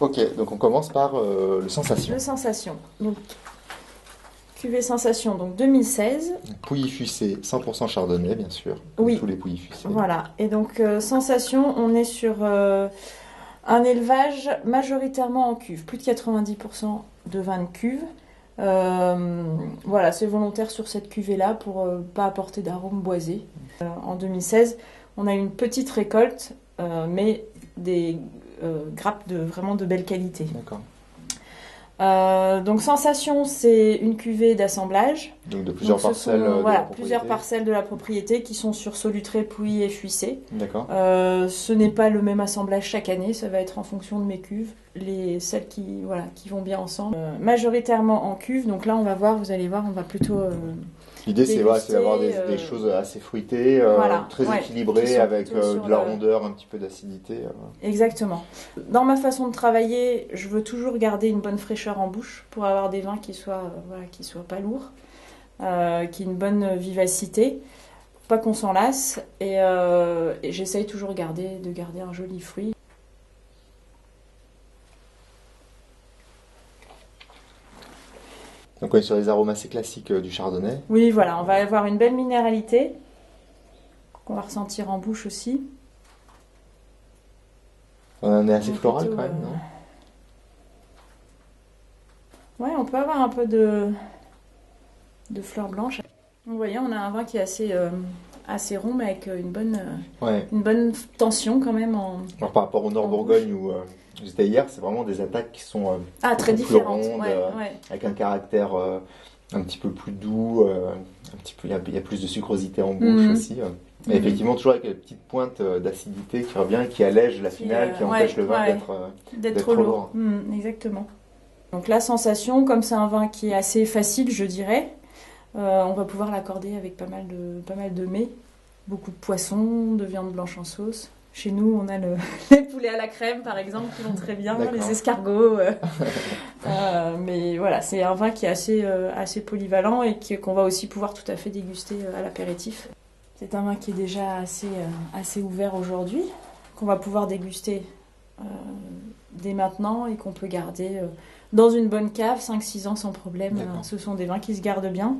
Ok, donc on commence par le Sensation. Le Sensation. Donc, cuvée Sensation, donc 2016. Pouilly Fussé, 100% chardonnay, bien sûr. Comme Oui. tous les Pouilly Fussé. Voilà. Et donc, Sensation, on est sur un élevage majoritairement en cuve. Plus de 90% de vin de cuve. Voilà, c'est volontaire sur cette cuvée-là pour pas apporter d'arôme boisé. En 2016, on a une petite récolte, mais des grappes vraiment de belle qualité. D'accord. Donc Sensation, c'est une cuvée d'assemblage. Donc de plusieurs Donc, parcelles de la voilà, propriété. plusieurs parcelles de la propriété qui sont sur Solutré, Pouilly et Fuissé. D'accord. Ce n'est pas le même assemblage chaque année, ça va être en fonction de mes cuves, celles qui vont bien ensemble. Majoritairement en cuve, donc là on va voir, vous allez voir, on va plutôt... L'idée c'est d'avoir des déguster, choses assez fruitées, voilà, très ouais, équilibrées, qui sont avec plutôt de sur la le- rondeur, un petit peu d'acidité. Exactement. Dans ma façon de travailler, je veux toujours garder une bonne fraîcheur en bouche pour avoir des vins qui soient pas lourds, qui aient une bonne vivacité, pour pas qu'on s'en lasse. Et j'essaye toujours de garder un joli fruit. Donc on est sur les arômes assez classiques du chardonnay. Oui, voilà, on va avoir une belle minéralité qu'on va ressentir en bouche aussi. On est assez Donc, floral plutôt, quand même, non? Ouais, on peut avoir un peu de fleurs blanches. Vous voyez, on a un vin qui est assez rond, mais avec Ouais. une bonne tension quand même. Alors par rapport au Nord-Bourgogne où j'étais hier, c'est vraiment des attaques qui sont Très beaucoup plus différentes. rondes, Ouais. avec un caractère un petit peu plus doux, un petit peu, il y a plus de sucrosité en bouche aussi. Et effectivement, toujours avec une petite pointe d'acidité qui revient, qui allège la finale, qui empêche le vin d'être trop lourd. Exactement. Donc la Sensation, comme c'est un vin qui est assez facile, je dirais, on va pouvoir l'accorder avec pas mal de mets, beaucoup de poissons, de viande blanche en sauce. Chez nous, on a les poulets à la crème, par exemple, qui vont très bien, D'accord. les escargots. Mais voilà, c'est un vin qui est assez polyvalent et qu'on va aussi pouvoir tout à fait déguster à l'apéritif. C'est un vin qui est déjà assez ouvert aujourd'hui, qu'on va pouvoir déguster dès maintenant et qu'on peut garder dans une bonne cave 5-6 ans sans problème. Ce sont des vins qui se gardent bien.